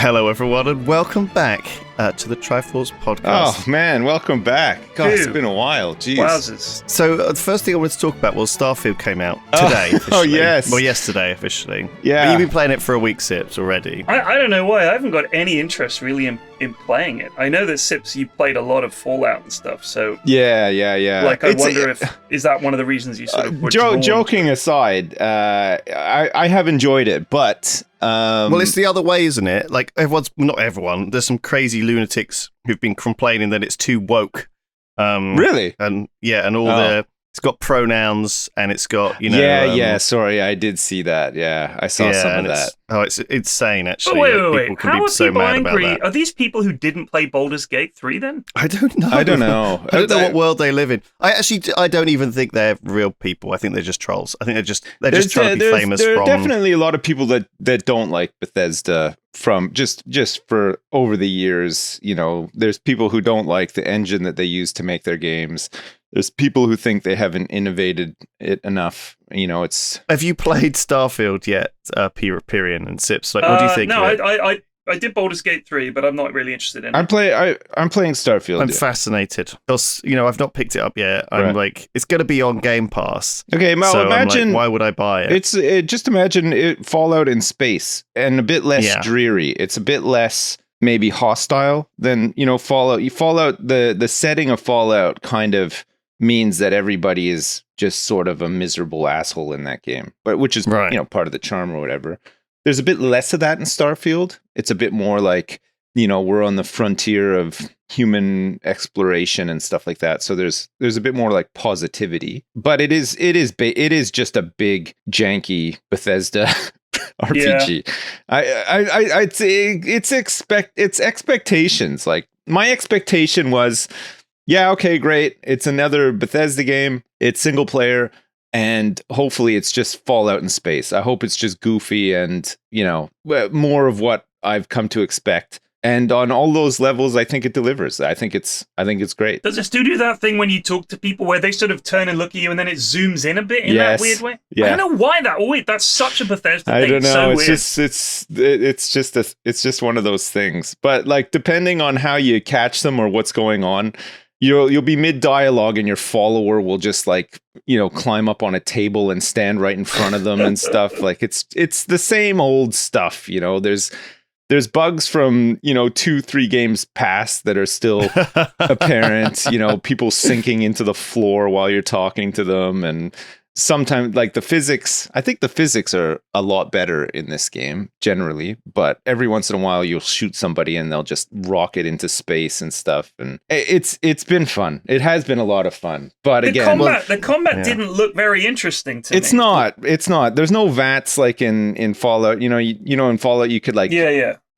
Hello, everyone, and welcome back to the Triforce podcast. Oh, man, welcome back. God, it's been a while. Jeez. Wowzers. So, the first thing I wanted to talk about was Starfield came out today, officially. Oh, yes. Well, yesterday, officially. Yeah. But you've been playing it for a week, Sips, already. I don't know why. I haven't got any interest, really, in playing it. I know that, Sips, you played a lot of Fallout and stuff, so... Yeah. Like, I wonder if... Is that one of the reasons you sort of were drawn? Joking aside, I have enjoyed it, but... well, it's the other way, isn't it? Like, not everyone, there's some crazy lunatics who've been complaining that it's too woke. Really? And it's got pronouns and it's got, sorry, I did see that. Yeah, I saw some of that. It's insane, actually. Oh, wait. How are people angry? Are Are these people who didn't play Baldur's Gate 3 then? I don't know. I don't know what world they live in. I don't even think they're real people. I think they're just trolls. I think they're just trying to be famous. There are definitely a lot of people that don't like Bethesda from just for over the years. You know, there's people who don't like the engine that they use to make their games. There's people who think they haven't innovated it enough. You know, it's... Have you played Starfield yet, Pyrian and Sips? Like, what do you think? No, I did Baldur's Gate 3, but I'm not really interested in it. I'm playing Starfield. I'm fascinated. Because, I've not picked it up yet. I'm like, it's going to be on Game Pass. Okay, well, so imagine... why would I buy it? Just imagine it Fallout in space and a bit less dreary. It's a bit less... maybe hostile than Fallout. The setting of Fallout kind of means that everybody is just sort of a miserable asshole in that game, but which is part of the charm or whatever. There's a bit less of that in Starfield. It's a bit more like we're on the frontier of human exploration and stuff like that. So there's a bit more like positivity, but it is just a big janky Bethesda RPG. Yeah. I'd say it's expectations. Like my expectation was, okay, great. It's another Bethesda game. It's single player, and hopefully it's just Fallout in space. I hope it's just goofy and more of what I've come to expect. And on all those levels, I think it delivers. I think it's great. Does it still do that thing when you talk to people where they sort of turn and look at you and then it zooms in a bit in that weird way? Yeah. I don't know why that. That's such a Bethesda thing. I don't know. It's it's just one of those things. But like depending on how you catch them or what's going on, you'll be mid dialogue and your follower will just like climb up on a table and stand right in front of them and stuff. Like it's the same old stuff. There's bugs from, 2-3 games past that are still apparent, people sinking into the floor while you're talking to them. And sometimes like I think the physics are a lot better in this game generally, but every once in a while you'll shoot somebody and they'll just rocket into space and stuff. And it's been fun. It has been a lot of fun. But the combat didn't look very interesting to me. It's not. There's no VATs like in Fallout. In Fallout you could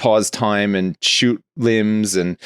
pause time and shoot limbs, and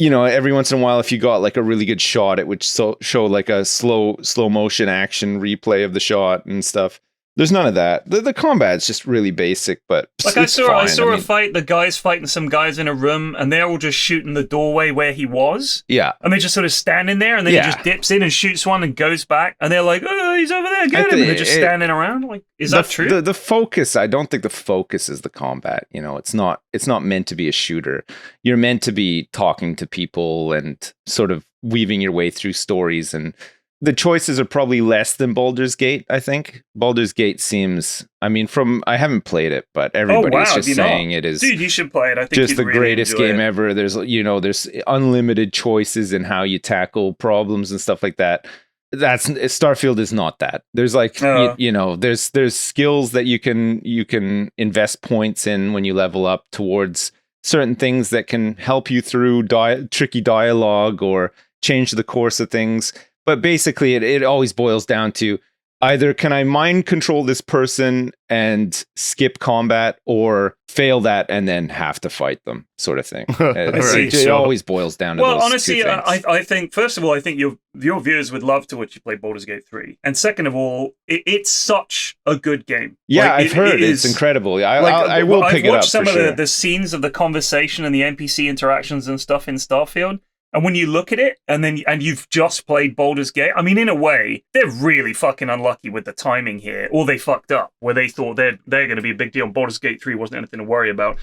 every once in a while if you got like a really good shot it would show like a slow motion action replay of the shot and stuff. There's none of that. The combat's just really basic, but like I saw a fight. The guys fighting some guys in a room, and they're all just shooting the doorway where he was. Yeah, and they're just sort of standing there, and then he just dips in and shoots one and goes back, and they're like, "Oh, he's over there, get him!" And they're just standing around. Like, is that true? The focus. I don't think the focus is the combat. It's not meant to be a shooter. You're meant to be talking to people and sort of weaving your way through stories and. The choices are probably less than Baldur's Gate, I think. Baldur's Gate seems... I haven't played it, but everybody's just saying it is... Dude, you should play it. I think just the really greatest game ever. There's, there's unlimited choices in how you tackle problems and stuff like that. Starfield is not that. There's there's skills that you can invest points in when you level up towards certain things that can help you through tricky dialogue or change the course of things. But basically, it always boils down to either can I mind control this person and skip combat, or fail that and then have to fight them, sort of thing. It always boils down to those honestly, two things. I think, first of all, I think your viewers would love to watch you play Baldur's Gate 3. And second of all, it's such a good game. Yeah, I've heard it's incredible. I will pick it up. I've watched some of the scenes of the conversation and the NPC interactions and stuff in Starfield. And when you look at it, and you've just played Baldur's Gate, in a way, they're really fucking unlucky with the timing here. Or they fucked up, where they thought they're going to be a big deal. Baldur's Gate 3 wasn't anything to worry about.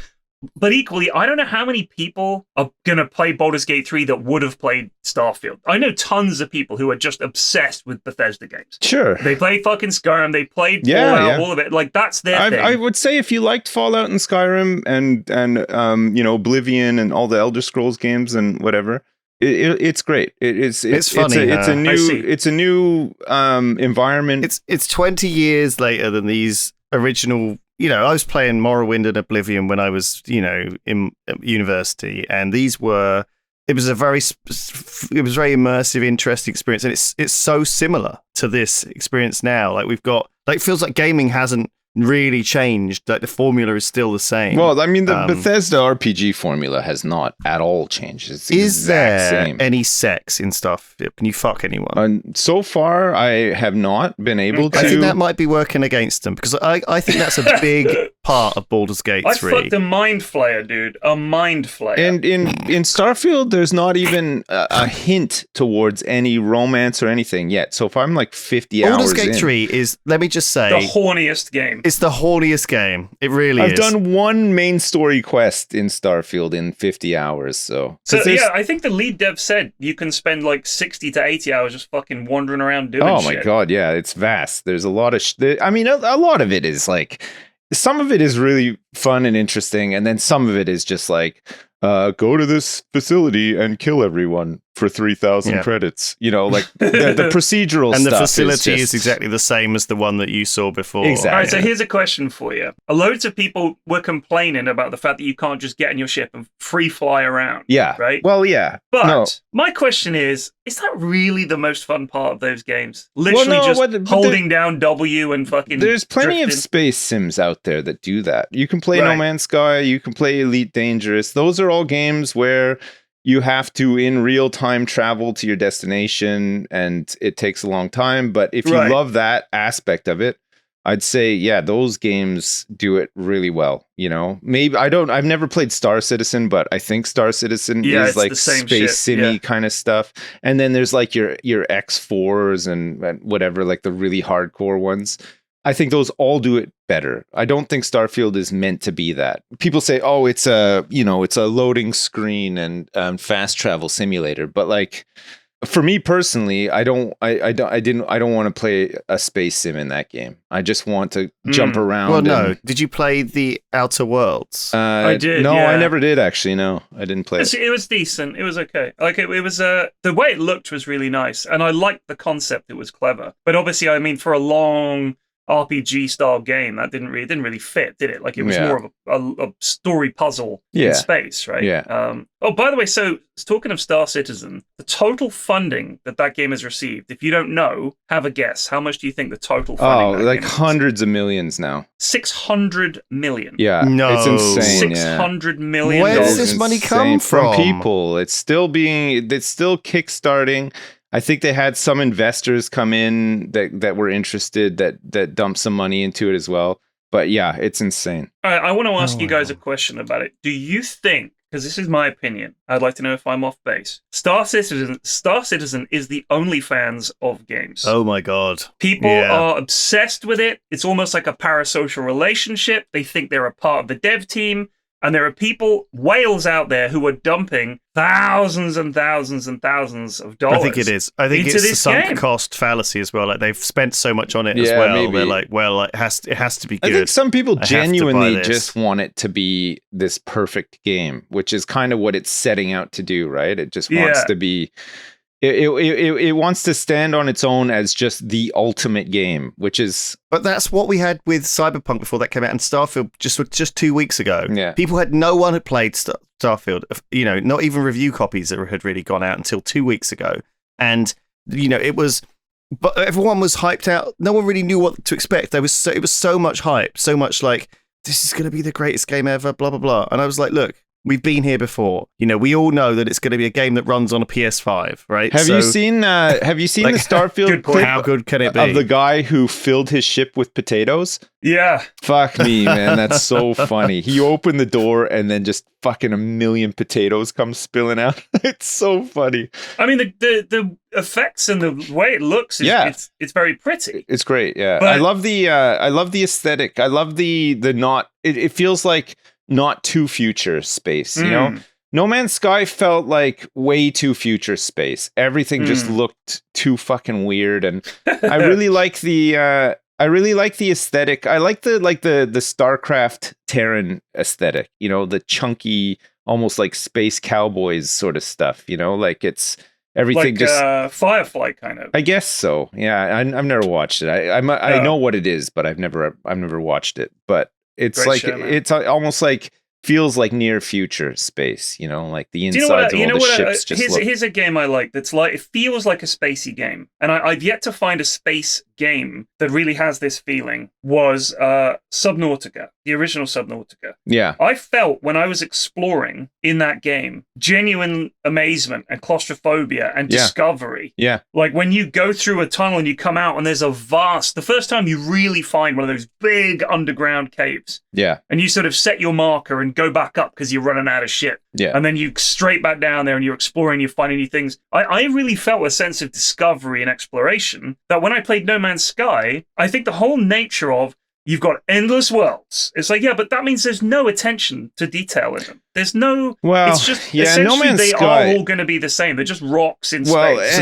But equally, I don't know how many people are going to play Baldur's Gate 3 that would have played Starfield. I know tons of people who are just obsessed with Bethesda games. Sure. They played fucking Skyrim, they played Fallout, all of it. Like, that's their thing. I would say if you liked Fallout and Skyrim and you know, Oblivion and all the Elder Scrolls games and whatever, it's great. It's funny. It's a new environment. It's 20 years later than these original. You know, I was playing Morrowind and Oblivion when I was, you know, in university, and it was a very immersive, interesting experience, and it's so similar to this experience now. Like it feels like gaming hasn't really changed. Like the formula is still the same. Well, I mean, the Bethesda RPG formula has not at all changed. It's the exact same. Any sex in stuff? Can you fuck anyone? So far, I have not been able to. I think that might be working against them, because I think that's a big part of Baldur's Gate 3. I fucked a mind flayer, dude. A mind flayer. And in Starfield, there's not even a hint towards any romance or anything yet. So if I'm like 50 hours in... Baldur's Gate 3 is, let me just say... the horniest game. It's the horniest game. It really is. I've done one main story quest in Starfield in 50 hours, so yeah, I think the lead dev said you can spend like 60 to 80 hours just fucking wandering around doing shit. Oh my god, yeah, it's vast. There's a lot of... I mean, a lot of it is like... Some of it is really fun and interesting, and then some of it is just like... go to this facility and kill everyone for 3,000 credits. You know, like the procedural and stuff. And the facility is exactly the same as the one that you saw before. Exactly. All right, so here's a question for you. Loads of people were complaining about the fact that you can't just get in your ship and free fly around. Yeah. Right? Well, yeah. But my question is that really the most fun part of those games? Literally holding down W and fucking There's plenty drifting. of space sims out there that do that. You can play No Man's Sky, you can play Elite Dangerous. Those are all games where you have to in real time travel to your destination, and it takes a long time. But if you love that aspect of it, I'd say, yeah, those games do it really well. You know, maybe I've never played Star Citizen, but I think Star Citizen is like space simmy kind of stuff. And then there's like your X4s and whatever, like the really hardcore ones. I think those all do it better. I don't think Starfield is meant to be that. People say, "Oh, it's a loading screen and fast travel simulator." But like, for me personally, I don't want to play a space sim in that game. I just want to jump around. Well, no. Did you play the Outer Worlds? I did. No, yeah. I never did actually. No, I didn't play it. It was decent. It was okay. Like it was the way it looked was really nice, and I liked the concept. It was clever. But obviously, I mean, for a long RPG style game that didn't really fit, did it? Like it was more of a story puzzle in space, right? Yeah. Oh, by the way, so talking of Star Citizen, the total funding that game has received, if you don't know, have a guess. How much do you think the total funding? Oh, like hundreds of millions now. 600 million. Yeah, no, it's insane. $600 million. Where does this money come from? People. It's still kickstarting. I think they had some investors come in that were interested that dumped some money into it as well. But yeah, it's insane. All right, I want to ask you guys a question about it. Do you think, because this is my opinion, I'd like to know if I'm off base, Star Citizen is the OnlyFans of games. Oh my god. People are obsessed with it. It's almost like a parasocial relationship. They think they're a part of the dev team. And there are whales out there who are dumping thousands and thousands and thousands of dollars. I think it is. I think it's the sunk cost fallacy as well. Like they've spent so much on it as well. Maybe. They're like, well, it has to be good. I think some people genuinely just want it to be this perfect game, which is kind of what it's setting out to do, right? It just wants to be... It wants to stand on its own as just the ultimate game, which is... But that's what we had with Cyberpunk before that came out, and Starfield just 2 weeks ago. Yeah. No one had played Starfield, you know, not even review copies that had really gone out until 2 weeks ago. And, you know, but everyone was hyped out. No one really knew what to expect. It was so much hype, so much like, this is going to be the greatest game ever, blah, blah, blah. And I was like, look, we've been here before. You know, we all know that it's going to be a game that runs on a PS5, right? Have you seen the Starfield clip? How good can it be? Of the guy who filled his ship with potatoes? Yeah. Fuck me, man. That's so funny. He opened the door and then just fucking a million potatoes come spilling out. It's so funny. I mean, the effects and the way it looks, it's very pretty. It's great, yeah. But I love the aesthetic. I love the not... It feels like not too future space, you know? No Man's Sky felt like way too future space. Everything just looked too fucking weird, and I really like the aesthetic. I like the StarCraft Terran aesthetic, you know, the chunky, almost like space cowboys sort of stuff, you know, like it's everything like, just Firefly kind of. I guess so. Yeah, I've never watched it. I know what it is, but I've never watched it. But it's Great like show, man. it's almost like feels like near future space, you know, like the insides of all the ships just look. Here's a game I like that's like, it feels like a spacey game, and I've yet to find a space game that really has this feeling, was Subnautica, the original Subnautica. Yeah. I felt when I was exploring in that game, genuine amazement and claustrophobia and discovery. Yeah. Like when you go through a tunnel and you come out and there's the first time you really find one of those big underground caves. Yeah. And you sort of set your marker and go back up because you're running out of shit. Yeah. And then you straight back down there and you're exploring, you're finding new things. I really felt a sense of discovery and exploration that when I played No Man's Sky, I think the whole nature of you've got endless worlds. It's like, yeah, but that means there's no attention to detail in them. There's no. Well, it's just essentially No Man's they Sky, are all going to be the same. They're just rocks in well, space.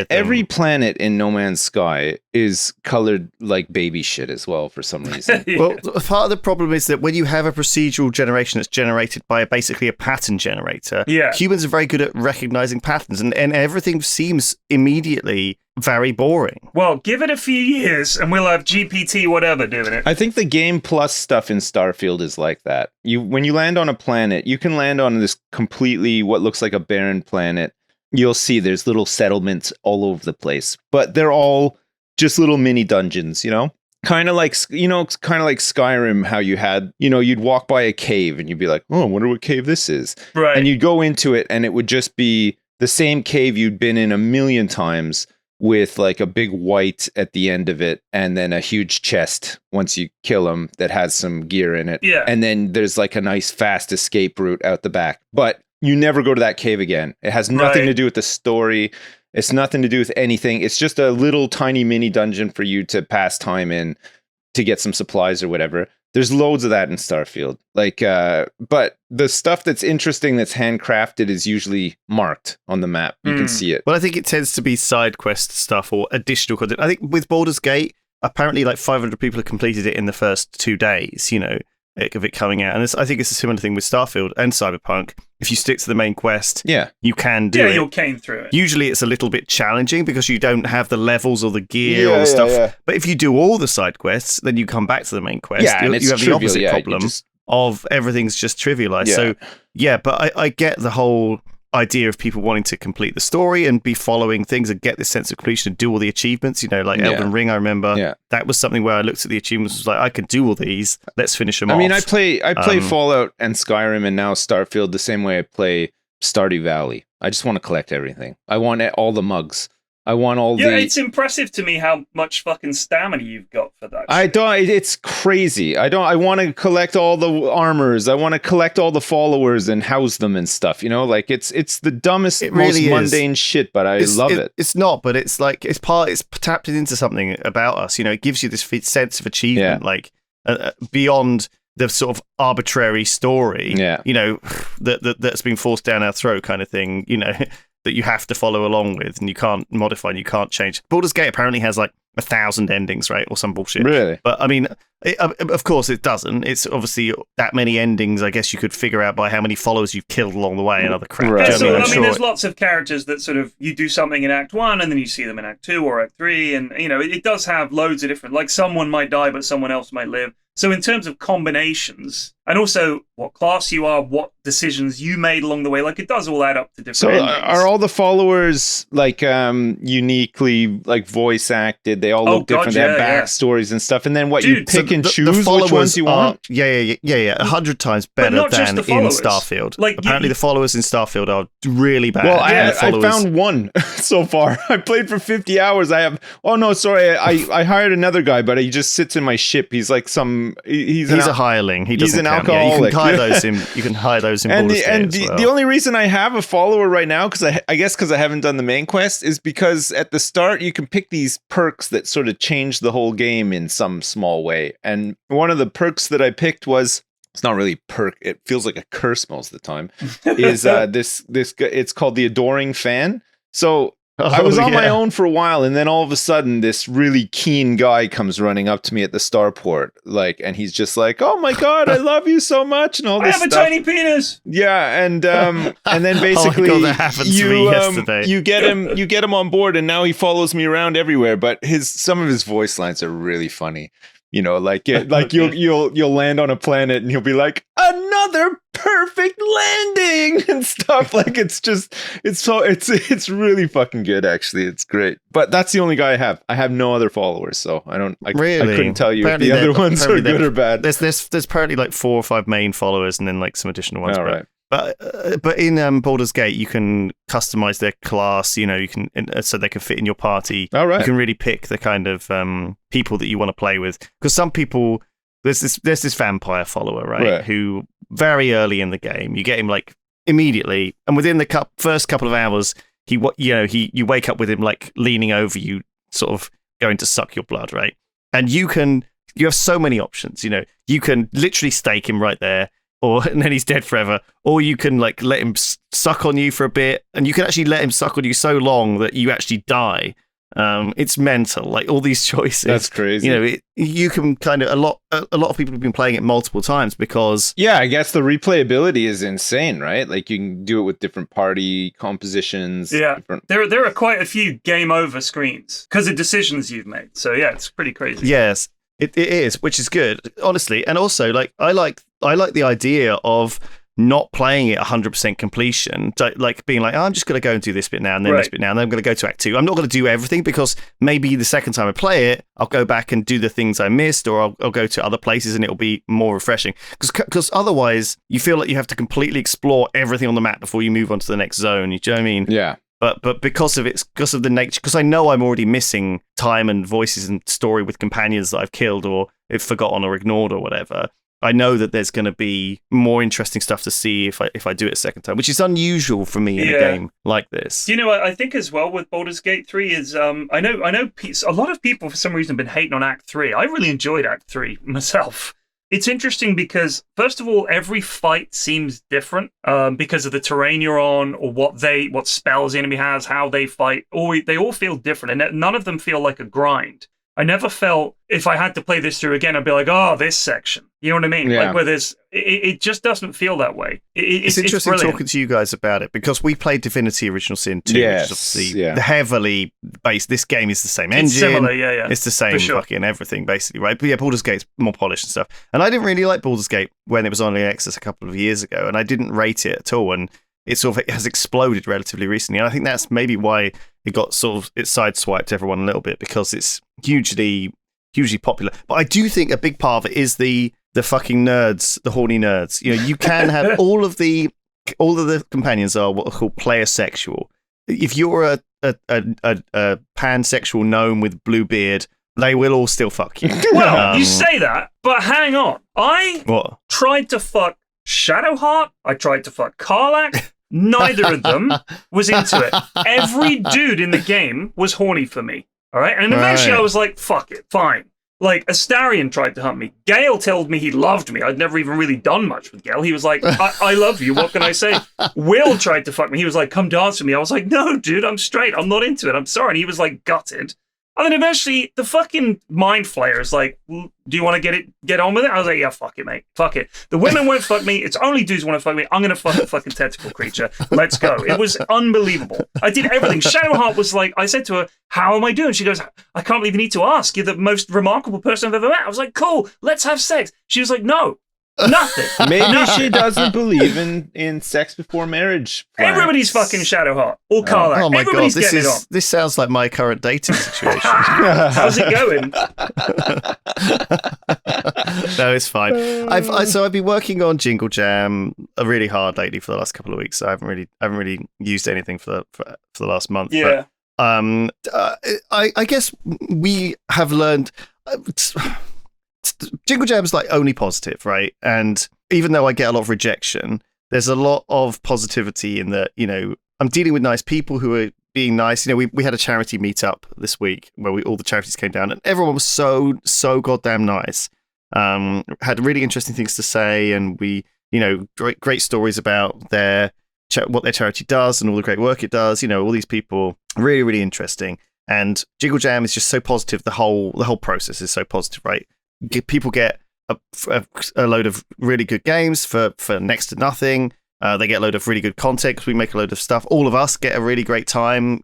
Every planet in No Man's Sky is colored like baby shit as well for some reason. Yeah. Well, part of the problem is that when you have a procedural generation that's generated by basically a pattern generator, humans are very good at recognizing patterns, and everything seems immediately very boring. Well, give it a few years and we'll have GPT whatever doing it. I think the Game Plus stuff in Starfield is like that. When you land on a planet, you can land on this completely what looks like a barren planet. You'll see there's little settlements all over the place, but they're all just little mini dungeons, you know? Kind of like Skyrim, how you had, you know, you'd walk by a cave and you'd be like, oh, I wonder what cave this is. Right. And you'd go into it and it would just be the same cave you'd been in a million times, with like a big white at the end of it, and then a huge chest once you kill him that has some gear in it. Yeah. And then there's like a nice fast escape route out the back. But you never go to that cave again. It has nothing to do with the story. It's nothing to do with anything. It's just a little tiny mini dungeon for you to pass time in to get some supplies or whatever. There's loads of that in Starfield. Like, but the stuff that's interesting that's handcrafted is usually marked on the map. You can see it. Well, I think it tends to be side quest stuff or additional content. I think with Baldur's Gate, apparently like 500 people have completed it in the first 2 days, you know, of it coming out. And I think it's a similar thing with Starfield and Cyberpunk. If you stick to the main quest, you can do it. Yeah, you'll cane through it. Usually it's a little bit challenging because you don't have the levels or the gear or the stuff. Yeah. But if you do all the side quests, then you come back to the main quest. Yeah, you have trivial, the opposite problem of everything's just trivialized. Yeah. So, yeah, but I get the whole idea of people wanting to complete the story and be following things and get this sense of completion and do all the achievements, you know, like Elden Ring. I remember that was something where I looked at the achievements and was like, I can do all these, let's finish them off. I mean, I play Fallout and Skyrim and now Starfield the same way I play Stardew Valley. I just want to collect everything. I want all the mugs. I want all the... Yeah, it's impressive to me how much fucking stamina you've got for that shit. It's crazy. I want to collect all the armors. I want to collect all the followers and house them and stuff, you know? Like, it's the dumbest, most mundane shit, but I love it. It's not, but it's like, it's tapped into something about us, you know? It gives you this sense of achievement, like, beyond the sort of arbitrary story, you know, that's been forced down our throat kind of thing, you know, that you have to follow along with and you can't modify and you can't change. Baldur's Gate apparently has like 1,000 endings, right? Or some bullshit. Really? But I mean, of course it doesn't. It's obviously that many endings, I guess you could figure out by how many followers you've killed along the way and other crap. Right. Yeah, so, I mean, there's lots of characters that sort of, you do something in Act 1 and then you see them in Act 2 or Act 3. And, you know, it does have loads of different, like someone might die, but someone else might live. So in terms of combinations, and also what class you are, what decisions you made along the way, like it does all add up to different endings. Are all the followers like uniquely like voice acted? They all look different. They have backstories and stuff. And then you pick and choose which ones you want? Yeah. 100 times better than in Starfield. Like, apparently the followers in Starfield are really bad. Well, I found one so far. I played for 50 hours. I hired another guy, but he just sits in my ship. He's like he's a hireling. He's an count. alcoholic. Yeah, you can hire those in Baldur's Gate as well. The only reason I have a follower right now, because I guess because I haven't done the main quest, is because at the start you can pick these perks that sort of change the whole game in some small way. And one of the perks that I picked was it's not really perk. It feels like a curse most of the time. Is this it's called the Adoring Fan. So I was on my own for a while, and then all of a sudden, this really keen guy comes running up to me at the starport, and he's just like, "Oh my god, I love you so much," and all this stuff. I have a tiny penis. Yeah, and then basically, oh my god, that happened to me yesterday. You get him on board, and now he follows me around everywhere. But some of his voice lines are really funny. You know, you'll land on a planet and he'll be like, another perfect landing and stuff. Like it's really fucking good. Actually, it's great. But that's the only guy I have. I have no other followers, so I couldn't tell you apparently if the other ones are good or bad. There's apparently like 4 or 5 main followers and then like some additional ones. All right. But in Baldur's Gate, you can customize their class. You know, you can so they can fit in your party. All right. You can really pick the kind of people that you want to play with. Because some people, there's this vampire follower, right? Who very early in the game, you get him like immediately, and within the first couple of hours, you wake up with him like leaning over you, sort of going to suck your blood, right? And you have so many options. You know, you can literally stake him right there. And then he's dead forever. Or you can like let him suck on you for a bit, and you can actually let him suck on you so long that you actually die. It's mental. Like all these choices. That's crazy. You know, you can kind of a lot of people have been playing it multiple times because I guess the replayability is insane, right? Like you can do it with different party compositions. Yeah, there are quite a few game over screens because of decisions you've made. So yeah, it's pretty crazy. Yes, it is, which is good, honestly. And also, like I like the idea of not playing it 100% completion, like being like, oh, I'm just going to go and do this bit now and then this bit now, and then I'm going to go to Act 2. I'm not going to do everything because maybe the second time I play it, I'll go back and do the things I missed, or I'll go to other places and it'll be more refreshing. Because otherwise, you feel like you have to completely explore everything on the map before you move on to the next zone. You know what I mean? Yeah. But because of the nature, because I know I'm already missing time and voices and story with companions that I've killed or if forgotten or ignored or whatever. I know that there's going to be more interesting stuff to see if I do it a second time, which is unusual for me in a game like this. You know, I think as well with Baldur's Gate 3 is I know a lot of people for some reason have been hating on Act 3. I really enjoyed Act 3 myself. It's interesting because, first of all, every fight seems different because of the terrain you're on or what spells the enemy has, how they fight. They all feel different, and none of them feel like a grind. I never felt if I had to play this through again, I'd be like, oh, this section. You know what I mean? Yeah. Like where it just doesn't feel that way. It's interesting talking to you guys about it because we played Divinity Original Sin 2, which is obviously heavily based. This game is the same engine. It's similar, yeah. It's the same fucking everything, basically, right? But yeah, Baldur's Gate's more polished and stuff. And I didn't really like Baldur's Gate when it was on early access a couple of years ago, and I didn't rate it at all. And it has exploded relatively recently. And I think that's maybe why it got it sideswiped everyone a little bit because it's hugely popular. But I do think a big part of it is the fucking nerds, the horny nerds. You know, you can have all of the companions are what are called player sexual. If you're a pansexual gnome with blue beard, they will all still fuck you. Well, you say that, but hang on. I tried to fuck Shadowheart. I tried to fuck Karlach. Neither of them was into it. Every dude in the game was horny for me. All right. And eventually I was like, fuck it. Fine. Like, Astarion tried to hunt me. Gale told me he loved me. I'd never even really done much with Gale. He was like, I love you. What can I say? Will tried to fuck me. He was like, come dance with me. I was like, no, dude, I'm straight. I'm not into it. I'm sorry. And he was like, gutted. And then eventually, the fucking mind flayer is like, do you want to get on with it? I was like, yeah, fuck it, mate. Fuck it. The women won't fuck me. It's only dudes want to fuck me. I'm going to fuck a fucking tentacle creature. Let's go. It was unbelievable. I did everything. Shadowheart was like, I said to her, how am I doing? She goes, I can't believe you need to ask. You're the most remarkable person I've ever met. I was like, cool, let's have sex. She was like, no. Nothing. Maybe she doesn't believe in sex before marriage. Everybody's fucking Shadowheart. Or Karlach. Oh my Everybody's god, getting it on. This sounds like my current dating situation. How's it going? No, it's fine. I've been working on Jingle Jam really hard lately for the last couple of weeks. So I haven't really used anything for the last month. Yeah. But, I guess we have learned. Jingle Jam's like only positive, right? And even though I get a lot of rejection, there's a lot of positivity in that, you know, I'm dealing with nice people who are being nice. You know, we had a charity meetup this week where all the charities came down and everyone was so goddamn nice. had really interesting things to say, and we, great stories about what their charity does and all the great work it does. All these people, really, really interesting. And Jingle Jam is just so positive. The whole process is so positive, right? People get a load of really good games for next to nothing. They get a load of really good content because we make a load of stuff. All of us get a really great time,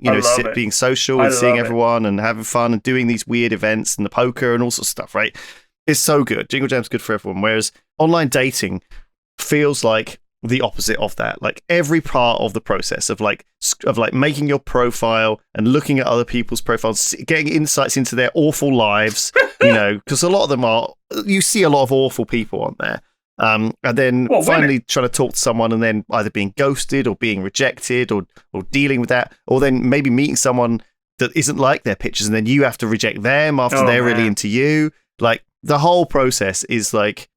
being social and seeing everyone and having fun and doing these weird events and the poker and all sorts of stuff, right? It's so good. Jingle Jam's good for everyone. Whereas online dating feels like the opposite of that. Like every part of the process of making your profile and looking at other people's profiles, getting insights into their awful lives, because a lot of them you see a lot of awful people on there. And then finally trying to talk to someone and then either being ghosted or being rejected or dealing with that, or then maybe meeting someone that isn't like their pictures and then you have to reject them after they're really into you. Like the whole process is like,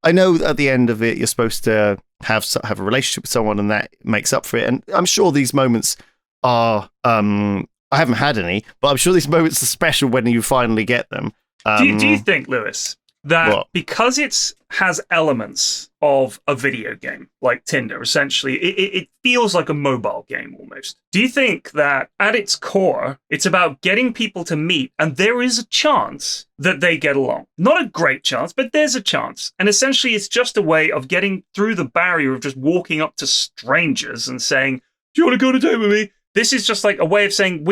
I know at the end of it, you're supposed to have a relationship with someone and that makes up for it. And I'm sure these moments are, I haven't had any, but I'm sure these moments are special when you finally get them. Do you think, Lewis, that because it has elements of a video game like Tinder, essentially, it feels like a mobile game almost. Do you think that at its core, it's about getting people to meet and there is a chance that they get along? Not a great chance, but there's a chance. And essentially, it's just a way of getting through the barrier of just walking up to strangers and saying, do you want to go on a date with me? This is just like a way of saying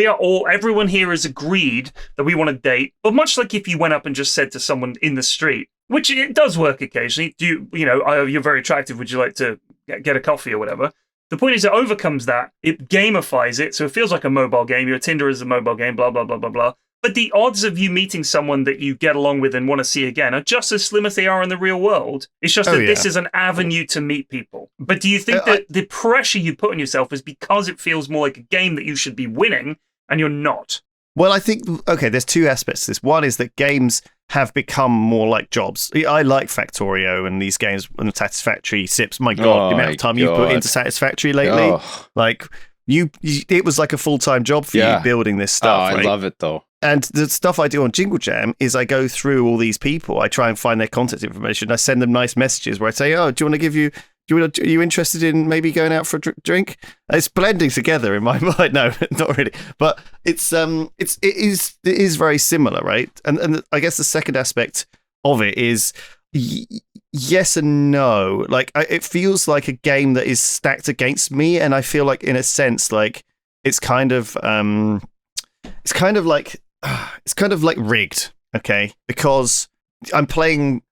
everyone here has agreed that we want to date. But much like if you went up and just said to someone in the street, which it does work occasionally, you're very attractive, would you like to get a coffee or whatever? The point is it overcomes that. It gamifies it. So it feels like a mobile game. Your Tinder is a mobile game, blah, blah, blah, blah, blah. But the odds of you meeting someone that you get along with and want to see again are just as slim as they are in the real world. It's just that this is an avenue to meet people. But do you think that the pressure you put on yourself is because it feels more like a game that you should be winning and you're not? Well, I think, there's two aspects to this. One is that games have become more like jobs. I like Factorio and these games and Satisfactory Sips. My God, the amount of time you put into Satisfactory lately. Like, it was like a full-time job for you building this stuff. I love it, though. And the stuff I do on Jingle Jam is I go through all these people. I try and find their contact information. I send them nice messages where I say, "Oh, are you interested in maybe going out for a drink?" It's blending together in my mind. No, not really. But it is very similar, right? And I guess the second aspect of it is yes and no. Like it feels like a game that is stacked against me, and I feel like in a sense, like it's kind of like rigged, okay? Because I'm playing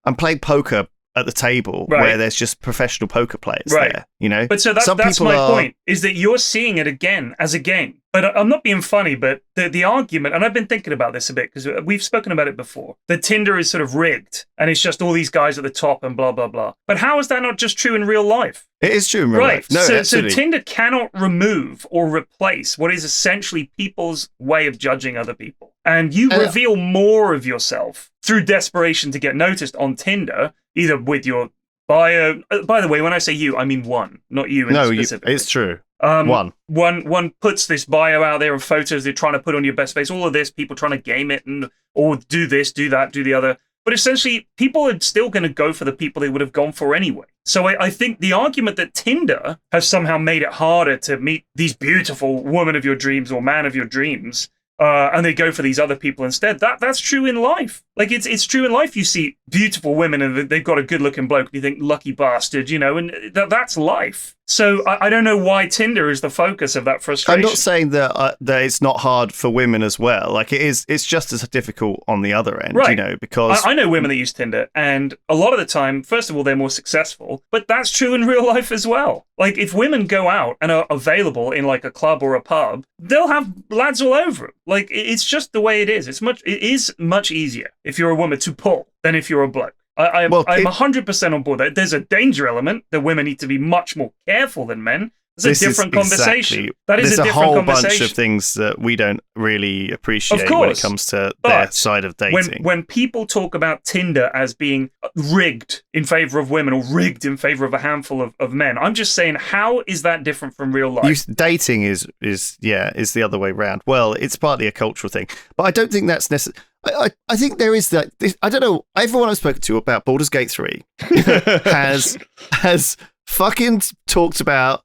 poker at the table where there's just professional poker players there, But so that's my point, is that you're seeing it again as a game. But I'm not being funny, but the argument, and I've been thinking about this a bit because we've spoken about it before, that Tinder is sort of rigged and it's just all these guys at the top and blah, blah, blah. But how is that not just true in real life? It is true in real life. No, so Tinder cannot remove or replace what is essentially people's way of judging other people. And you reveal more of yourself through desperation to get noticed on Tinder, either with your bio. By the way, when I say you, I mean one, not you specifically. It's true. One puts this bio out there of photos they're trying to put on your best face. All of this, people trying to game it or do this, do that, do the other. But essentially, people are still going to go for the people they would have gone for anyway. So I think the argument that Tinder has somehow made it harder to meet these beautiful woman of your dreams or man of your dreams, and they go for these other people instead, that's true in life. Like, it's true in life. You see beautiful women and they've got a good-looking bloke, and you think, lucky bastard, and that's life. So I don't know why Tinder is the focus of that frustration. I'm not saying that it's not hard for women as well. Like, it's just as difficult on the other end, because... I know women that use Tinder, and a lot of the time, first of all, they're more successful, but that's true in real life as well. Like, if women go out and are available in, like, a club or a pub, they'll have lads all over them. Like, it's just the way it is. It is much easier if you're a woman to pull than if you're a bloke. I'm 100% on board. There's a danger element that women need to be much more careful than men. It's a different conversation. There's a whole bunch of things that we don't really appreciate when it comes to their side of dating. When people talk about Tinder as being rigged in favor of women or rigged in favor of a handful of men, I'm just saying, how is that different from real life? Dating is the other way around. Well, it's partly a cultural thing, but I don't think that's necessary. I think there is that. I don't know. Everyone I've spoken to about Baldur's Gate 3 has fucking talked about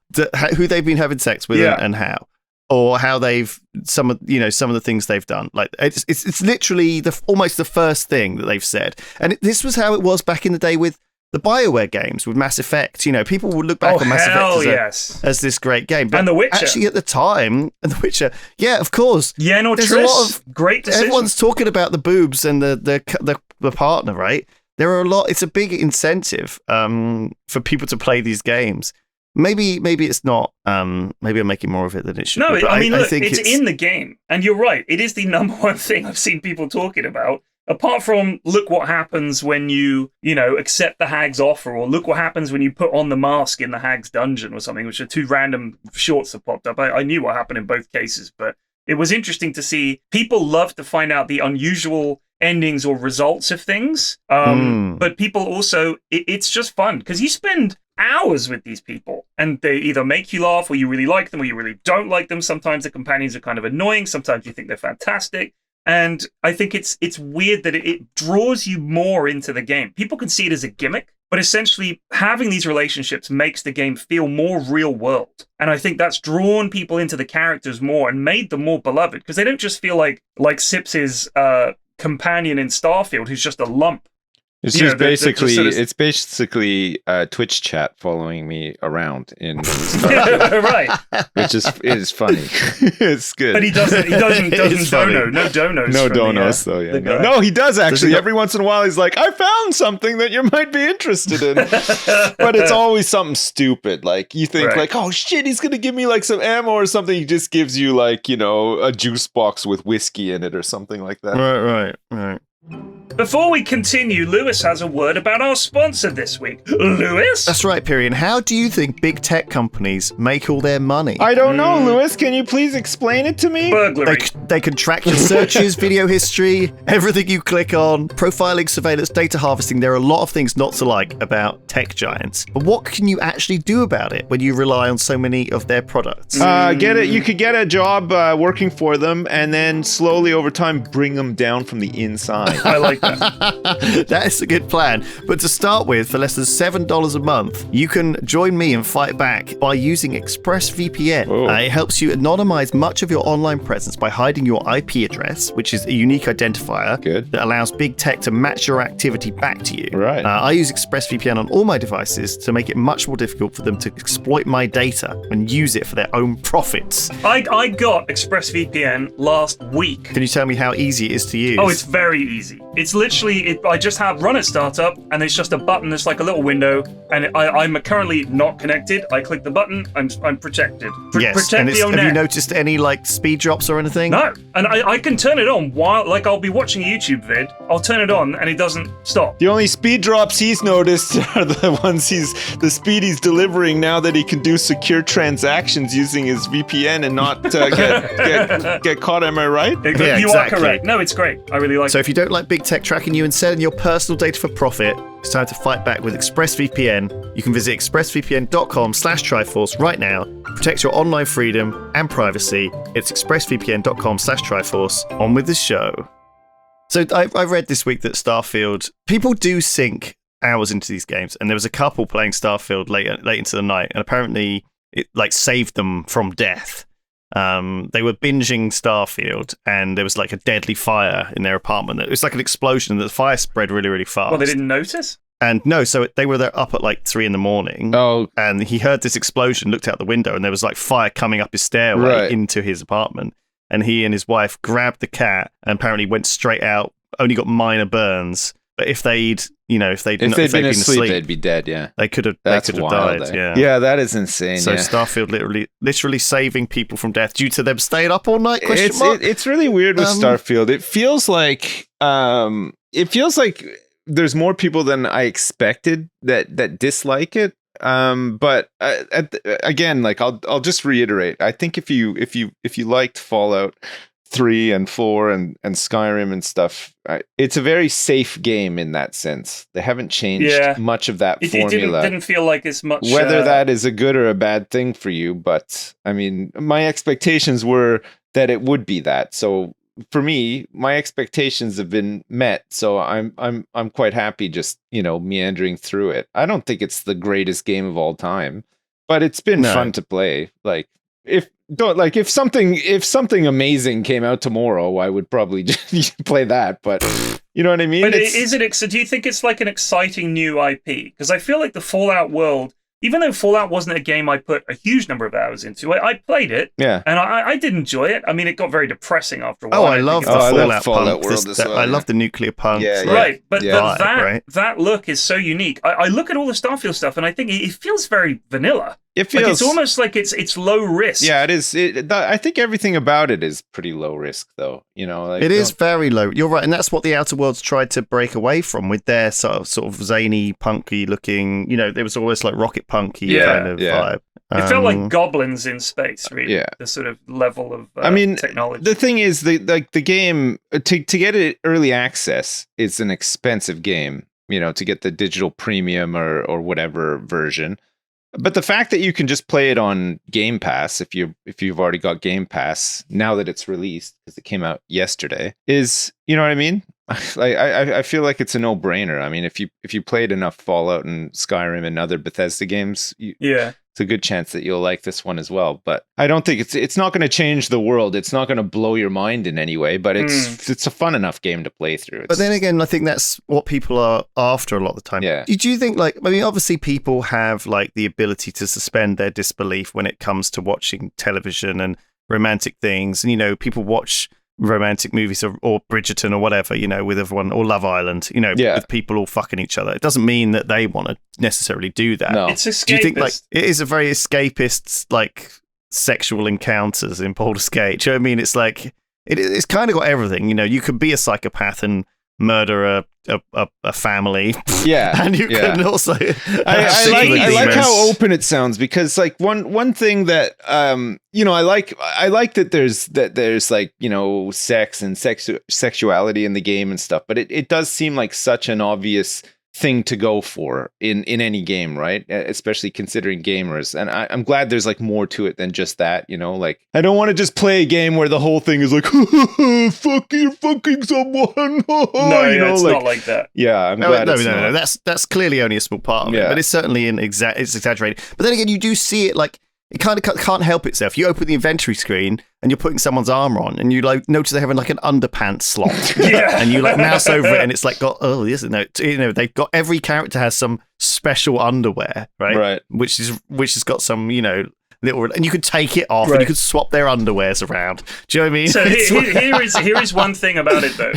who they've been having sex with and how, or how they've some of the things they've done. Like it's literally almost the first thing that they've said. And this was how it was back in the day with the BioWare games, with Mass Effect. People would look back on Mass Effect as this great game. But and The Witcher. Actually, at the time, and The Witcher, yeah, of course. Yeah, no, there's a lot of great decisions. Everyone's talking about the boobs and the partner, right? There are a lot. It's a big incentive for people to play these games. Maybe it's not. Maybe I'm making more of it than it should. No, be, I mean, look, think it's in the game, and you're right. It is the number one thing I've seen people talking about. Apart from, look what happens when you accept the hag's offer, or look what happens when you put on the mask in the hag's dungeon or something, which are two random shorts that popped up. I knew what happened in both cases, but it was interesting to see. People love to find out the unusual endings or results of things. But people also, it's just fun because you spend hours with these people and they either make you laugh, or you really like them, or you really don't like them. Sometimes the companions are kind of annoying. Sometimes you think they're fantastic. And I think it's weird that it draws you more into the game. People can see it as a gimmick, but essentially having these relationships makes the game feel more real world. And I think that's drawn people into the characters more and made them more beloved, because they don't just feel like Sips's companion in Starfield, who's just a lump. It's just basically Twitch chat following me around in Starfield. Right, which is funny. It's good, but he doesn't dono. No donos. No donos though. Yeah, no, he does actually. Every once in a while, he's like, "I found something that you might be interested in," but it's always something stupid. Like you think, like, "Oh shit, he's gonna give me like some ammo or something." He just gives you like a juice box with whiskey in it or something like that. Right. Before we continue, Lewis has a word about our sponsor this week. Lewis? That's right, Pyrian. How do you think big tech companies make all their money? I don't know, Lewis. Can you please explain it to me? Burglary. They can track your searches, video history, everything you click on, profiling, surveillance, data harvesting. There are a lot of things not to like about tech giants. But what can you actually do about it when you rely on so many of their products? You could get a job working for them, and then slowly over time bring them down from the inside. I like that. That is a good plan. But to start with, for less than $7 a month, you can join me and fight back by using ExpressVPN. It helps you anonymize much of your online presence by hiding your IP address, which is a unique identifier that allows big tech to match your activity back to you. Right. I use ExpressVPN on all my devices to make it much more difficult for them to exploit my data and use it for their own profits. I got ExpressVPN last week. Can you tell me how easy it is to use? Oh, it's very easy. It's literally, I just have run at startup, and it's just a button that's like a little window, and I'm currently not connected. I click the button, I'm protected. Yes, and have you noticed any like speed drops or anything? No, and I can turn it on while, like, I'll be watching a YouTube vid, I'll turn it on, and it doesn't stop. The only speed drops he's noticed are the ones the speed he's delivering now that he can do secure transactions using his VPN and not get caught. Am I right? Yeah, you exactly. are correct. No, it's great. I really like it. So if you don't like big tech tracking you and selling your personal data for profit, it's time to fight back with ExpressVPN. You can visit expressvpn.com/Triforce right now. Protect your online freedom and privacy. It's expressvpn.com/Triforce. On with the show. So I read this week that Starfield, people do sink hours into these games, and there was a couple playing Starfield late into the night, and apparently it like saved them from death. They were binging Starfield, and there was like a deadly fire in their apartment. It was like an explosion, and the fire spread really, really fast. Well, they didn't notice? And no, so they were there up at like 3 a.m. Oh. And he heard this explosion, looked out the window, and there was like fire coming up his stairway into his apartment. And he and his wife grabbed the cat and apparently went straight out, only got minor burns. But if they'd been asleep, they'd be dead. Yeah, they could have died. Yeah, that is insane. So Starfield literally saving people from death due to them staying up all night. It's really weird with Starfield. It feels like there's more people than I expected that dislike it. But again, like I'll just reiterate. I think if you liked Fallout 3 and 4 and Skyrim and stuff, it's a very safe game in that sense. They haven't changed much of that formula. It didn't feel like as much. Whether that is a good or a bad thing for you, but I mean, my expectations were that it would be that. So for me, my expectations have been met, so I'm quite happy just, meandering through it. I don't think it's the greatest game of all time, but it's been fun to play. Like if something amazing came out tomorrow, I would probably just play that, but you know what I mean? But so do you think it's like an exciting new IP? Because I feel like the Fallout world, even though Fallout wasn't a game I put a huge number of hours into, I played it, and I did enjoy it. I mean, it got very depressing after a while. I love the Fallout world as well. I love the nuclear punk. Right, but that look is so unique. I look at all the Starfield stuff, and I think it feels very vanilla. It feels like it's almost like it's low risk. Yeah, it is. I think everything about it is pretty low risk, though. It is very low. You're right, and that's what the Outer Worlds tried to break away from with their sort of zany, punky looking. There was always like rocket punky kind of vibe. It felt like goblins in space, really. Yeah. The sort of level of technology. The thing is, the game to get it early access is an expensive game. To get the digital premium or whatever version. But the fact that you can just play it on Game Pass, if you've already got Game Pass now that it's released, because it came out yesterday, is, you know what I mean? I feel like it's a no-brainer. I mean, if you played enough Fallout and Skyrim and other Bethesda games, it's a good chance that you'll like this one as well. But I don't think it's not going to change the world. It's not going to blow your mind in any way. But it's a fun enough game to play through. But then again, I think that's what people are after a lot of the time. Yeah. Did you think obviously people have like the ability to suspend their disbelief when it comes to watching television and romantic things, and people watch romantic movies or Bridgerton or whatever, with everyone, or Love Island, with people all fucking each other. It doesn't mean that they want to necessarily do that. No. It's escapist. Do you think it is a very escapist, sexual encounters in Baldur's Gate? Do you know what I mean? It's like it's kind of got everything. You could be a psychopath and murder a family. Yeah. And you can also I like how open it sounds, because one thing that I like that there's sex and sexuality in the game and stuff, but it does seem like such an obvious thing to go for in any game, right? Especially considering gamers. And I'm glad there's more to it than just that, I don't want to just play a game where the whole thing is like, fuck, you're fucking someone. It's not like that. Yeah, I'm glad it's not. No. That's clearly only a small part of it, but it's certainly it's exaggerated. But then again, you do see it it kind of can't help itself. You open the inventory screen and you're putting someone's armor on, and you notice they're having an underpants slot, and you mouse over it, and it's they've got, every character has some special underwear, right? Which has got some little, and you could take it off, and you could swap their underwears around. Do you know what I mean? So here is one thing about it though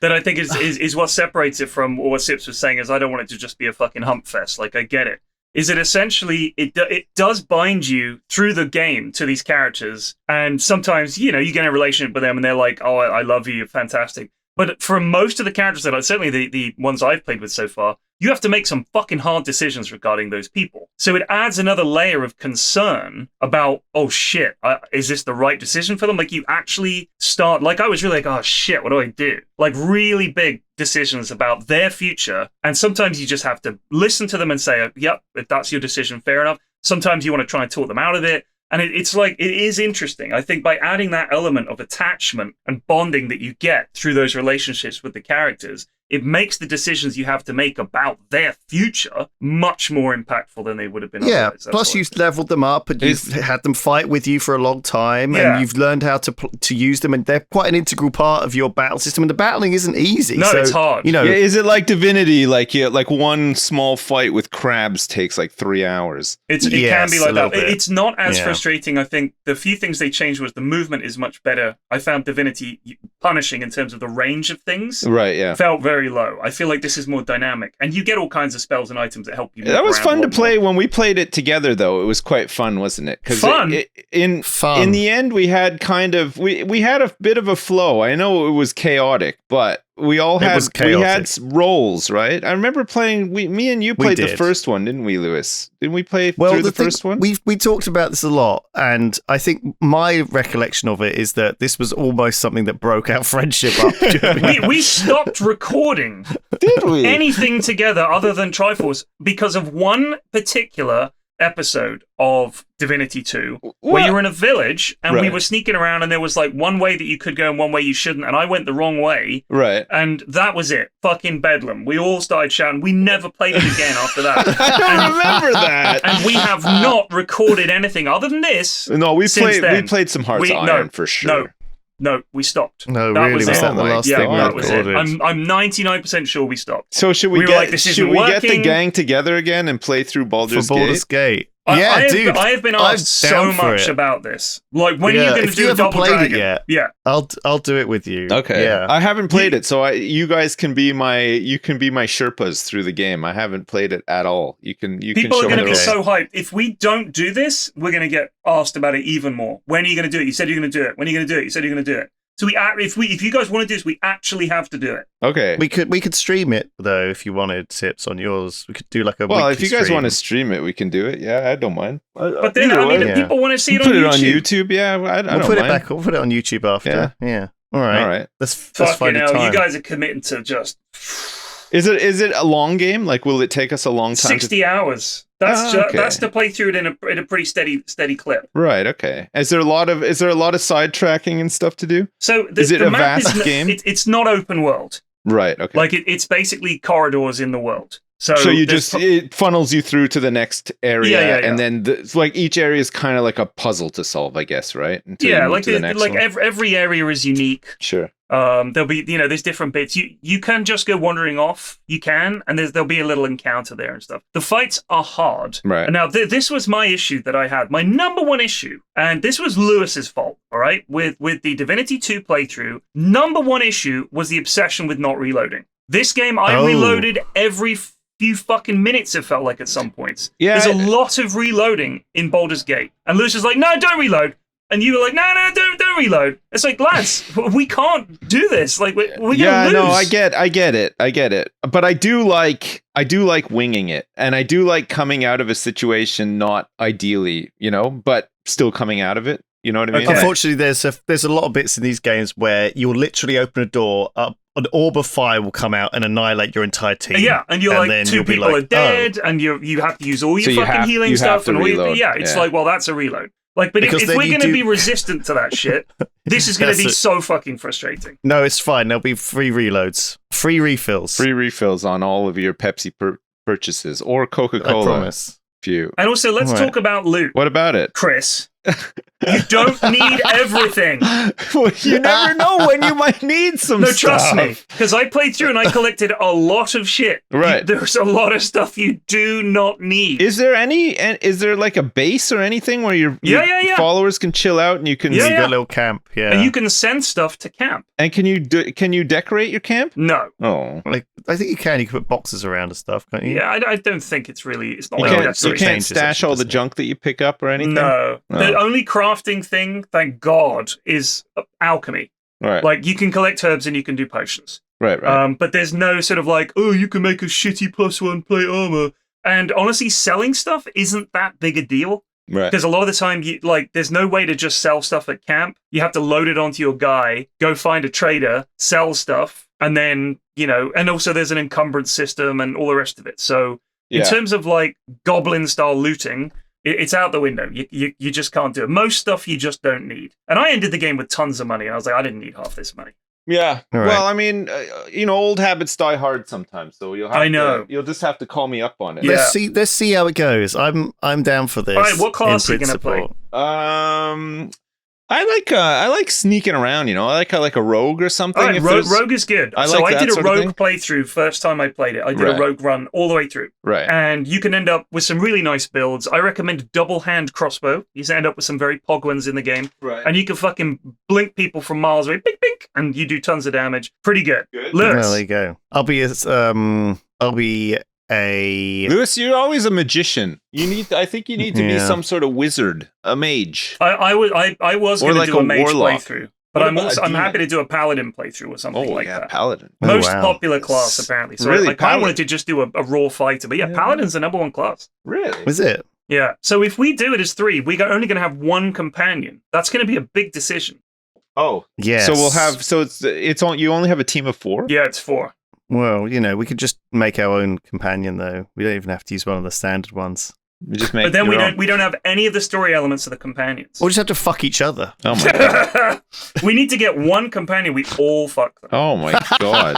that I think is what separates it from what Sips was saying. Is I don't want it to just be a fucking hump fest. I get it. Is it essentially it does bind you through the game to these characters, and sometimes you get in a relationship with them and they're like, oh, I love you, you're fantastic. But for most of the characters that certainly the ones I've played with so far, you have to make some fucking hard decisions regarding those people. So it adds another layer of concern about, oh shit, is this the right decision for them? You actually start, I was really oh shit, what do I do? Really big decisions about their future. And sometimes you just have to listen to them and say, yep, if that's your decision, fair enough. Sometimes you want to try and talk them out of it. And it is interesting. I think by adding that element of attachment and bonding that you get through those relationships with the characters, it makes the decisions you have to make about their future much more impactful than they would have been. Yeah, plus you've leveled them up, and you've had them fight with you for a long time, and you've learned how to use them, and they're quite an integral part of your battle system, and the battling isn't easy. No, it's hard. Is it like Divinity, like one small fight with crabs takes 3 hours? It can be like that. It's not as frustrating. I think the few things they changed was the movement is much better. I found Divinity punishing in terms of the range of things. Right, yeah. Felt very low. I feel like this is more dynamic, and you get all kinds of spells and items that help you. That was fun to play when we played it together, though. It was quite fun, wasn't it? Fun. In the end, we had we had a bit of a flow. I know it was chaotic, but we had roles, right? I remember playing. Me and you played the first one, didn't we, Lewis? Didn't we play through the first one? We talked about this a lot, and I think my recollection of it is that this was almost something that broke our friendship up. we stopped recording. Did we? Anything together other than Triforce because of one particular episode of Divinity 2 What? where you were in a village and we Right. were sneaking around and there was like one way that you could go and one way you shouldn't, and I went the wrong way. Right. And that was it. Fucking bedlam. We all started shouting. We never played it again after that. I don't remember that. And we have not recorded anything other than this. No, we since then. played some Hearts of Iron for sure. No, we stopped. No, That really, was was it. that the last Yeah, thing we that was it. recorded? I'm 99% sure we stopped. So should we We were get like, this isn't should we get the working. gang together again and play through For Baldur's Baldur's Gate. I have, dude. I have been I'm asked so down for much it. about this. Like, when are you Yeah, going to if do you a haven't Double played it Dragon? yet. Yeah. I'll do it with you. Okay. Yeah. I haven't played it, so you guys can be my Sherpas through the game. I haven't played it at all. You can People show are going to me be the so hyped. If we don't do this, we're going to get asked about it even more. When are you going to do it? You said you're going to do it. When are you going to do it? You said you're going to do it. So if you guys want to do this, we actually have to do it. Okay. We could stream it though if you wanted tips on yours. We could do like a Well, weekly if you guys stream. want to stream it, we can do it. Yeah, I don't mind. But then, I mean, if Yeah. people want to see it put on it on YouTube. YouTube. Yeah, I don't We'll put mind. it back. We'll put it on YouTube after. Yeah. All right. All right. Let's Fucking find a hell, time. you guys are committing to just Is it a long game? Like, will it take us a long time? 60 hours. That's okay. that's to play through it in a pretty steady clip. Right. Okay. Is there a lot of sidetracking and stuff to do? So Is it the a map vast game? It's not open world. Right. Okay. Like it's basically corridors in the world. So you there's just it funnels you through to the next area, Yeah. and then like each area is kind of like a puzzle to solve, I guess, right? Until you yeah, move like to the next one. every area is unique. Sure. There'll be there's different bits. You can just go wandering off. You can, and there'll be a little encounter there and stuff. The fights are hard. Right. And now this was my issue that I had. My number one issue, and this was Lewis's fault. All right, with the Divinity 2 playthrough, number one issue was the obsession with not reloading. This game, I reloaded every few fucking minutes, it felt like at some points. Yeah. There's a lot of reloading in Baldur's Gate. And Lewis was like, no, don't reload. And you were like, no, don't reload. It's like, lads, we can't do this. Like, we're going to lose. No, I get it. But I do like winging it, and I do like coming out of a situation not ideally, but still coming out of it. You know what I mean? Okay. Unfortunately, there's a lot of bits in these games where you'll literally open a door, an orb of fire will come out and annihilate your entire team. Yeah, and you're like, then two you'll be people like, are dead, and you have to use all your So you fucking have- healing you have stuff to and all your, reload. yeah, it's Yeah. like, well, that's a reload. Like, but if Because then we're you going to do- be resistant to that shit, this is going to That's be it. so fucking frustrating. No, it's fine. There'll be free reloads, free refills. Free refills on all of your Pepsi purchases or I Coca-Cola. promise. If you. And also, let's Right. talk about loot. What about it? Chris, you don't need everything. Well, you never know when you might need some No, stuff. trust me, because I played through and I collected a lot of shit. Right. There's a lot of stuff you do not need. Is there like a base or anything where your Yeah. followers can chill out and you can Yeah, You got a little camp, yeah. And you can send stuff to camp. and can you decorate your camp? No. Oh. Like, I think you can. You can put boxes around and stuff, can't you? Yeah, I don't think it's not You like can't, that's you really can't changes, stash actually, all the doesn't it? junk that you pick up or anything? No. Oh. The only crafting thing, thank God, is alchemy. Right. Like, you can collect herbs and you can do potions. right. But there's no sort of like, oh, you can make a shitty +1 plate armor. And honestly, selling stuff isn't that big a deal. Right. Because a lot of the time, there's no way to just sell stuff at camp. You have to load it onto your guy, go find a trader, sell stuff, and then, and also there's an encumbrance system and all the rest of it. So in Yeah. terms of like goblin-style looting, it's out the window. You just can't do it. Most stuff you just don't need. And I ended the game with tons of money, and I was like, I didn't need half this money. Yeah. All right. Well, I mean, old habits die hard sometimes, so I know. you'll just have to call me up on it. Yeah. Let's see how it goes. I'm down for this. All right, what class in are you gonna play? principle. I like sneaking around, I like a rogue or something. All right, if there's- rogue is good. I So like I that did a sort of rogue thing. playthrough first time I played it. I did Right. a rogue run all the way through. Right. And you can end up with some really nice builds. I recommend double hand crossbow. You end up with some very pog ones in the game. Right. And you can fucking blink people from miles away. Bink, bink. And you do tons of damage. Pretty good. Good. Lewis. Well, there you go. I'll be a Lewis, you're always a magician. I think you need to be Yeah. some sort of wizard, a mage. I was Or going to like do a a mage warlock. playthrough. But What I'm about a I'm demon? happy to do a paladin playthrough or something like that. paladin. Oh, Most wow. popular class, apparently. So Really, I kind of wanted paladin? to just do a raw fighter. But yeah, Yeah. paladin's the number one class. Really? Was it? Yeah. So if we do it as 3, we're only going to have one companion. That's going to be a big decision. Oh. Yes. So we'll have. So it's on. You only have a team of 4. Yeah, it's 4. Well, we could just make our own companion though. We don't even have to use one of the standard ones. You just make But then your own. we don't have any of the story elements of the companions. We'll just have to fuck each other. Oh my god. We need to get one companion. We all fuck them Oh my god.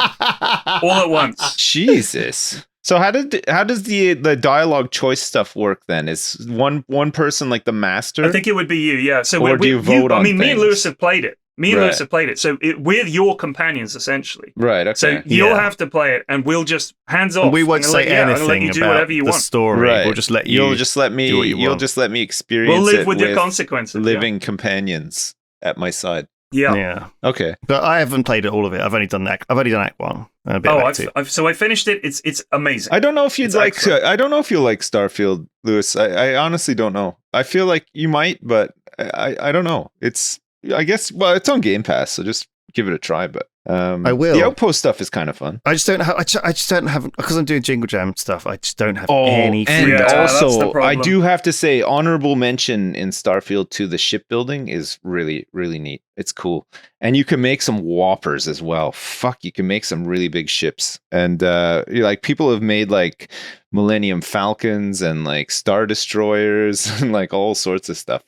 all at once. Jesus. So how does the dialogue choice stuff work then? Is one person like the master? I think it would be you, yeah. So Or do you vote on me and things? Lewis have played it. Right. So we're your companions essentially. Right. Okay. So you'll have to play it, and we'll just hands off. And we won't and say I'm gonna let anything you do about whatever you the want. story. Right. We'll just let you. You'll just let me. do what you You'll want. just let me experience. We'll live it with the consequences. living companions at my side. Yeah. Okay. But I haven't played all of it. I've only done Act 1. And a bit of Act 2. So I finished it. It's amazing. I don't know if you'd It's like. excellent. I don't know if you'll like Starfield, Lewis. I honestly don't know. I feel like you might, but I don't know. It's. I guess. Well, it's on Game Pass, so just give it a try. But I will. The Outpost stuff is kind of fun. I just don't have. I just don't have, because I'm doing Jingle Jam stuff. I just don't have any free and Yeah, time. that's the also, I problem. do have to say, honorable mention in Starfield to the shipbuilding is really, really neat. It's cool, and you can make some whoppers as well. Fuck, you can make some really big ships, and like people have made like Millennium Falcons and like Star Destroyers and like all sorts of stuff.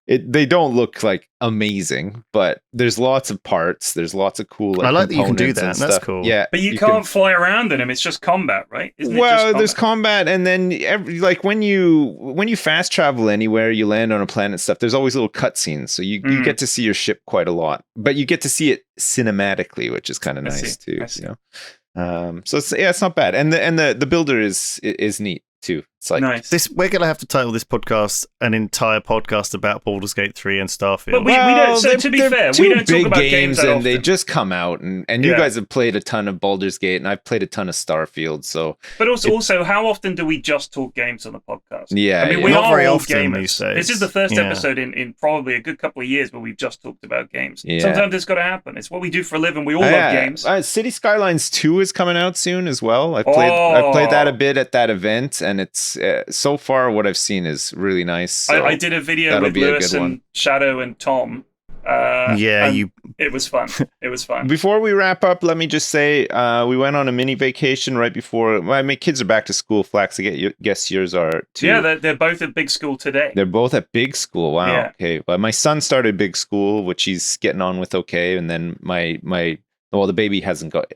They don't look like amazing, but there's lots of parts. There's lots of cool. Like, I like that you can do components that. and That's stuff. cool. Yeah, But you can't fly around in them. It's just combat, right? Isn't it just There's combat? combat, and then like when you fast travel anywhere, you land on a planet and stuff. There's always little cutscenes, so you get to see your ship quite a lot, but you get to see it cinematically, which is kind of nice too. I see. You know, so it's not bad, and the builder is neat too. It's like Nice. We're going to have to title this podcast an entire podcast about Baldur's Gate 3 and Starfield. But we don't. So to be they're fair, two we don't talk big about games that and they often. just come out, and you Yeah. guys have played a ton of Baldur's Gate, and I've played a ton of Starfield. So But also, how often do we just talk games on the podcast? yeah, I mean, yeah. we Not are very all often gamers. these days. This is the first Yeah. episode in probably a good couple of years where we've just talked about games. Yeah. Sometimes it's got to happen. It's what we do for a living. We all love games. City Skylines 2 is coming out soon as well. I played that a bit at that event, and it's so far what I've seen is really nice. So I did a video that'll with be a Lewis good and one. Shadow and Tom. And it was fun. It was fun. Before we wrap up, let me just say we went on a mini vacation right before. My kids are back to school. Flax, I guess yours are too. Yeah, they're both at big school today. They're both at big school. Wow. Yeah. Okay. Well, my son started big school, which he's getting on with okay, and then the baby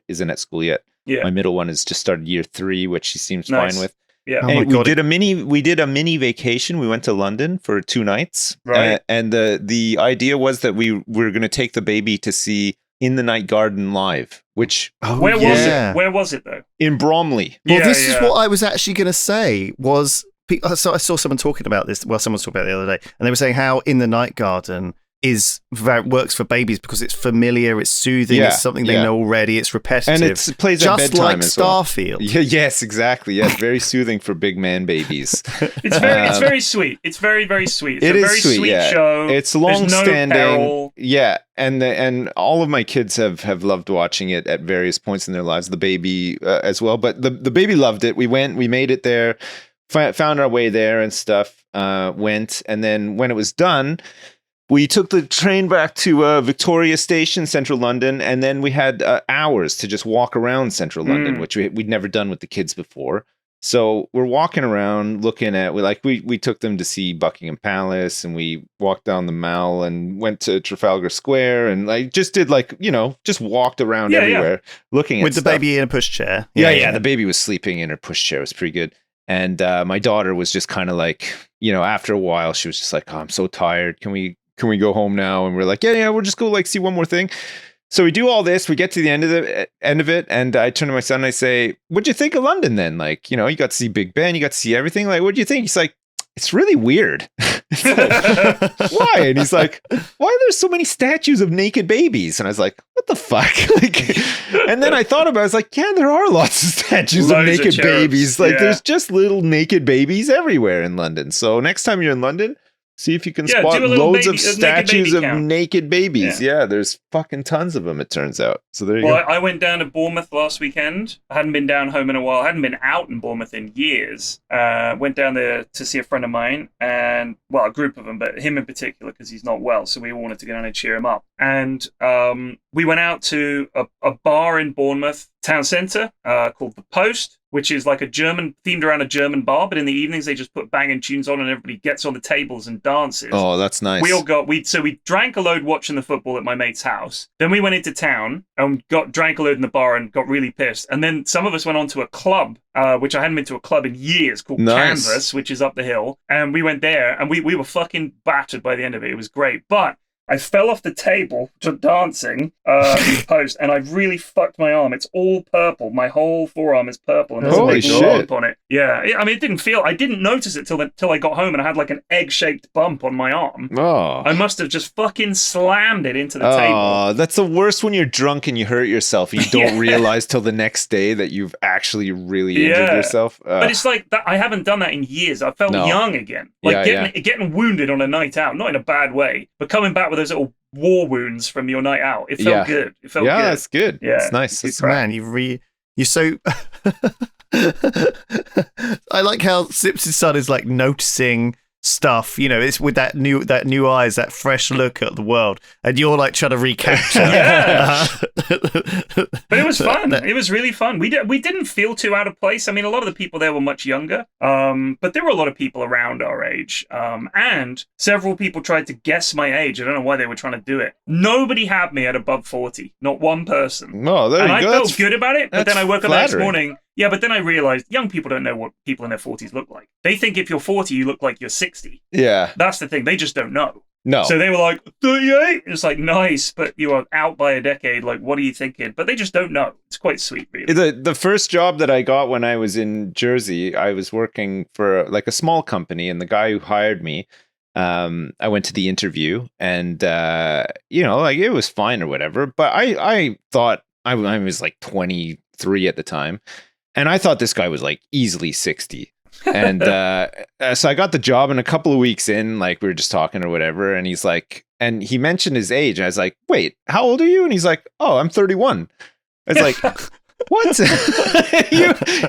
isn't at school yet. Yeah. My middle one has just started year 3, which he seems Nice. fine with. Yeah. Oh And my God. we did a mini vacation. We went to London for 2 nights. Right. And the idea was that we were going to take the baby to see In the Night Garden live, which Where was it? Where was it though? in Bromley. Well, Yeah, this is yeah. what I was actually going to say. So I saw someone talking about this. Well, someone was talking about it the other day, and they were saying how In the Night Garden works for babies because it's familiar, it's soothing, Yeah, it's something they yeah. know already, it's repetitive, And it plays at just bedtime like as well. Starfield. Yeah, yes, exactly. Yeah, it's very soothing for big man babies. It's very sweet. It's very, very sweet. It's It a is very sweet, sweet yeah. show. It's There's long no standing. peril. Yeah, and all of my kids have loved watching it at various points in their lives. The baby as well, but the baby loved it. We made it there, found our way there and stuff. Went, and then when it was done, we took the train back to Victoria Station, Central London, and then we had hours to just walk around Central London, which we'd never done with the kids before. So we're walking around looking at, we took them to see Buckingham Palace, and we walked down the Mall and went to Trafalgar Square, and just did just walked around everywhere looking at With the stuff. baby in a pushchair. Yeah, the baby was sleeping in her pushchair. It was pretty good. And my daughter was just kind of like, after a while, she was just like, oh, I'm so tired. Can we go home now? And we're like, yeah, we'll just go see one more thing. So we do all this. We get to the end of it, and I turn to my son and I say, "What'd you think of London then? You got to see Big Ben, you got to see everything. What'd you think?" He's like, "It's really weird." Why? And he's like, "Why are there so many statues of naked babies?" And I was like, "What the fuck?" And then I thought about it. I was like, "Yeah, there are lots of statues of Loads of naked cherubs. babies. There's just little naked babies everywhere in London. So next time you're in London, see if you can Yeah, spot do a little loads baby- of naked statues baby of count. naked babies. Yeah, there's fucking tons of them, it turns out. So there you Well, go. I went down to Bournemouth last weekend. I hadn't been down home in a while. I hadn't been out in Bournemouth in years. Went down there to see a friend of mine, and a group of them, but him in particular because he's not well. So we all wanted to go down and cheer him up. And we went out to a bar in Bournemouth town center called The Post, which is like themed around a German bar, but in the evenings they just put banging tunes on and everybody gets on the tables and dances. Oh, that's nice. We drank a load watching the football at my mate's house. Then we went into town and drank a load in the bar and got really pissed. And then some of us went on to a club, which I hadn't been to a club in years, called Canvas, which is up the hill. And we went there and we were fucking battered by the end of it. It was great. But I fell off the table to dancing in the Post, and I really fucked my arm. It's all purple. My whole forearm is purple, and there's a big lump on it. Yeah, I mean, I didn't notice it till I got home, and I had like an egg-shaped bump on my arm. Oh. I must have just fucking slammed it into the table. Oh, that's the worst when you're drunk and you hurt yourself, and you don't realize till the next day that you've actually really injured yourself. But it's like that. I haven't done that in years. I felt young again. Like getting wounded on a night out, not in a bad way, but coming back with those little war wounds from your night out. It felt good. It felt good. Yeah, that's good. Yeah, it's nice. It's, man, you're so. I like how Simpson's son is like noticing stuff. You know, it's with that new eyes, that fresh look at the world, and you're like trying to recapture. But it was fun. It was really fun. We didn't feel too out of place. I mean, a lot of the people there were much younger, but there were a lot of people around our age, and several people tried to guess my age. I don't know why they were trying to do it. Nobody had me at above 40. Not one person. Oh, there you go. I felt good about it, but then I woke up the next flattering. morning. Yeah, but then I realized young people don't know what people in their 40s look like. They think if you're 40, you look like you're 60. Yeah. That's the thing. They just don't know. No. So they were like, 38? It's like, nice, but you are out by a decade. Like, what are you thinking? But they just don't know. It's quite sweet, really. The first job that I got when I was in Jersey, I was working for like a small company, and the guy who hired me, I went to the interview, and like it was fine or whatever. But I thought I was like 23 at the time, and I thought this guy was like easily 60. And so I got the job, and a couple of weeks in, like we were just talking or whatever, and he's like, and he mentioned his age, and I was like, wait, how old are you? And he's like, oh, I'm 31. I was like, what?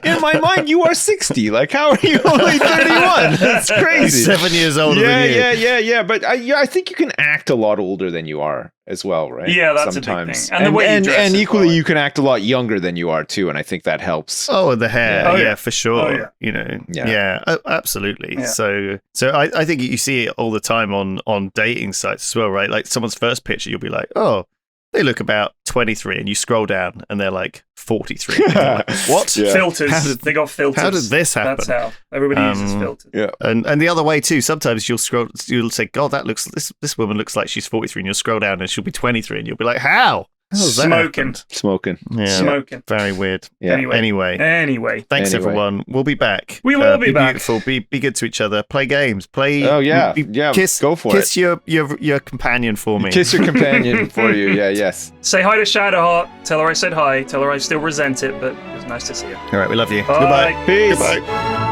In my mind, you are 60. Like, how are you only 31? That's crazy. 7 years older than you. Yeah. But I think you can act a lot older than you are as well, right? Yeah, that's sometimes. a big thing. And the way you dress and equally, well. you can act a lot younger than you are too, and I think that helps. Oh, and the hair, for sure. Oh, yeah. You know, Yeah. Absolutely. Yeah. So I think you see it all the time on dating sites as well, right? Like someone's first picture, you'll be like, oh, they look about 23, and you scroll down and they're like 43. And you're like, what? Yeah. Filters. They got filters. How did this happen? That's how everybody uses filters. Yeah. And the other way too. Sometimes you'll say, "God, this woman looks like she's 43," and you'll scroll down and she'll be 23, and you'll be like, "How? How's that Smoking. Smoking. Yeah, Smoking. very weird." Yeah. Anyway. Thanks everyone. We'll be back. We will be back. Beautiful. Be good to each other. Play games. Play. Oh yeah. Kiss. Go for kiss it. your companion for me. Kiss your companion for you. Yeah. Yes. Say hi to Shadowheart. Tell her I said hi. Tell her I still resent it, but it was nice to see her. All right. We love you. Bye. Goodbye. Peace. Goodbye.